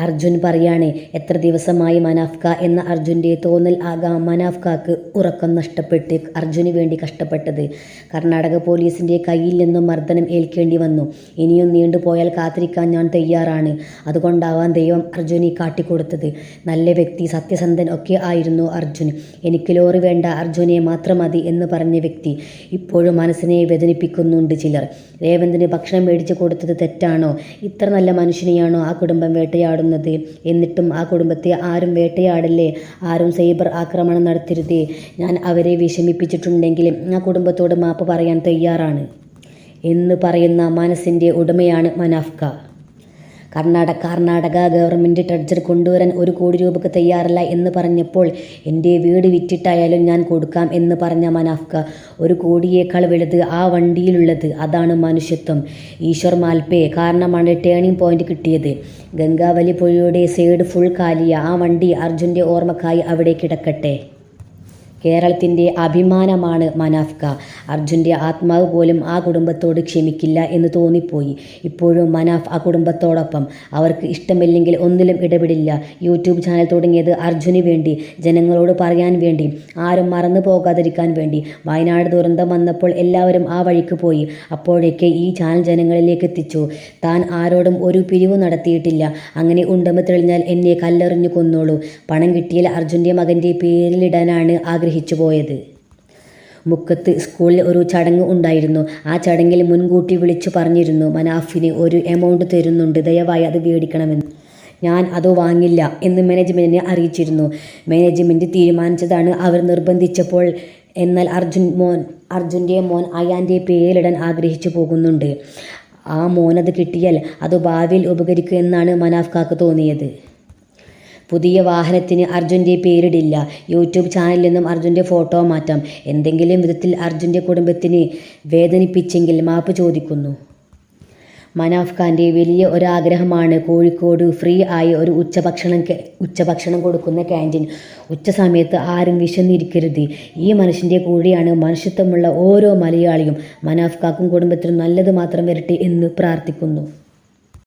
അർജുൻ പറയാണ്. എത്ര ദിവസമായി മനാഫ്ക എന്ന അർജുൻ്റെ തോന്നൽ ആകാം മനാഫ്കക്ക് ഉറക്കം നഷ്ടപ്പെട്ട് അർജുന് വേണ്ടി കഷ്ടപ്പെട്ടത്. കർണാടക പോലീസിൻ്റെ കയ്യിൽ നിന്നും മർദ്ദനം ഏൽക്കേണ്ടി വന്നു. ഇനിയും നീണ്ടുപോയാൽ കാത്തിരിക്കാൻ ഞാൻ തയ്യാറാണ്. അതുകൊണ്ടാവാം ദൈവം അർജുന് കാട്ടിക്കൊടുത്തത്. നല്ല വ്യക്തി, സത്യസന്ധൻ ഒക്കെ ആയിരുന്നു അർജുൻ. എനിക്ക് ലോറി വേണ്ട, അർജുനെ മാത്രം മതി എന്ന് പറഞ്ഞ വ്യക്തി. ഇപ്പോഴും മനസ്സിനെ വേദനിപ്പിക്കുന്നുണ്ട് ചിലർ. രേവന്തിന് ഭക്ഷണം മേടിച്ചു കൊടുത്തത് തെറ്റാണോ? ഇത്ര നല്ല മനുഷ്യനെയാണോ ആ കുടുംബം വേട്ടയാടുന്നത്? എന്നിട്ടും ആ കുടുംബത്തെ ആരും വേട്ടയാടല്ലേ, ആരും സൈബർ ആക്രമണം നടത്തരുതേ. ഞാൻ അവരെ വിഷമിപ്പിച്ചിട്ടുണ്ടെങ്കിൽ ആ കുടുംബത്തോട് മാപ്പ് പറയാൻ തയ്യാറാണ് എന്ന് പറയുന്ന മനസ്സിൻ്റെ ഉടമയാണ് മനാഫ്ക. കർണാടക ഗവൺമെൻറ് ട്രഡ്ജർ കൊണ്ടുവരാൻ 1 കോടി രൂപയ്ക്ക് തയ്യാറല്ല എന്ന് പറഞ്ഞപ്പോൾ എൻ്റെ വീട് വിറ്റിട്ടായാലും ഞാൻ കൊടുക്കാം എന്ന് പറഞ്ഞ മനാഫ്ക 1 കോടിയേക്കാൾ വലുത് ആ വണ്ടിയിലുള്ളത്. അതാണ് മനുഷ്യത്വം. ഈശ്വർ മാൽപേ കാരണമാണ് ടേണിംഗ് പോയിന്റ് കിട്ടിയത്. ഗംഗാവലി പുഴയുടെ സൈഡ് ഫുൾ കാലിയ ആ വണ്ടി അർജുൻ്റെ ഓർമ്മക്കായി അവിടെ കിടക്കട്ടെ. കേരളത്തിൻ്റെ അഭിമാനമാണ് മനാഫ്ക. അർജുൻ്റെ ആത്മാവ് പോലും ആ കുടുംബത്തോട് ക്ഷമിക്കില്ല എന്ന് തോന്നിപ്പോയി. ഇപ്പോഴും മനാഫ് ആ കുടുംബത്തോടൊപ്പം. അവർക്ക് ഇഷ്ടമില്ലെങ്കിൽ ഒന്നിലും ഇടപെടില്ല. യൂട്യൂബ് ചാനൽ തുടങ്ങിയത് അർജുന് വേണ്ടി, ജനങ്ങളോട് പറയാൻ വേണ്ടി, ആരും മറന്നു പോകാതിരിക്കാൻ വേണ്ടി. വയനാട് ദുരന്തം വന്നപ്പോൾ എല്ലാവരും ആ വഴിക്ക് പോയി. അപ്പോഴേക്ക് ഈ ചാനൽ ജനങ്ങളിലേക്ക് എത്തിച്ചു. താൻ ആരോടും ഒരു പിരിവ് നടത്തിയിട്ടില്ല. അങ്ങനെ ഉണ്ടെന്ന് തെളിഞ്ഞാൽ എന്നെ കല്ലെറിഞ്ഞു കൊന്നോളൂ. പണം കിട്ടിയാൽ അർജുൻ്റെ മകൻ്റെ പേരിലിടാനാണ് ആഗ്രഹിച്ചു പോയത്. മുക്കത്ത് സ്കൂളിൽ ഒരു ചടങ്ങ് ഉണ്ടായിരുന്നു. ആ ചടങ്ങിൽ മുൻകൂട്ടി വിളിച്ചു പറഞ്ഞിരുന്നു, മനാഫിന് ഒരു എമൗണ്ട് തരുന്നുണ്ട്, ദയവായി അത് മേടിക്കണമെന്ന്. ഞാൻ അത് വാങ്ങില്ല എന്ന് മാനേജ്മെൻറ്റിനെ അറിയിച്ചിരുന്നു. മാനേജ്മെൻറ്റ് തീരുമാനിച്ചതാണ് അവർ നിർബന്ധിച്ചപ്പോൾ. എന്നാൽ അർജുൻ്റെ മോൻ അയാൻ്റെ പേരിലിടാൻ ആഗ്രഹിച്ചു പോകുന്നുണ്ട്. ആ മോനത് കിട്ടിയാൽ അത് ഭാവിയിൽ ഉപകരിക്കും എന്നാണ് മനാഫ്കാക്ക് തോന്നിയത്. പുതിയ വാഹനത്തിന് അർജുൻ്റെ പേരിടില്ല. യൂട്യൂബ് ചാനലിൽ നിന്നും അർജുൻ്റെ ഫോട്ടോ മാറ്റാം. എന്തെങ്കിലും വിധത്തിൽ അർജുൻ്റെ കുടുംബത്തിന് വേദനിപ്പിച്ചെങ്കിൽ മാപ്പ് ചോദിക്കുന്നു. മനാഫ്ഖാൻ്റെ വലിയ ഒരാഗ്രഹമാണ് കോഴിക്കോട് ഫ്രീ ആയി ഒരു ഉച്ചഭക്ഷണം കൊടുക്കുന്ന ക്യാൻറ്റീൻ. ഉച്ച സമയത്ത് ആരും വിശന്നിരിക്കരുത്. ഈ മനുഷ്യൻ്റെ കൂടെയാണ് മനുഷ്യത്വമുള്ള ഓരോ മലയാളിയും. മനാഫ്ഖാക്കും കുടുംബത്തിനും നല്ലത് മാത്രം വരട്ടെ എന്ന് പ്രാർത്ഥിക്കുന്നു.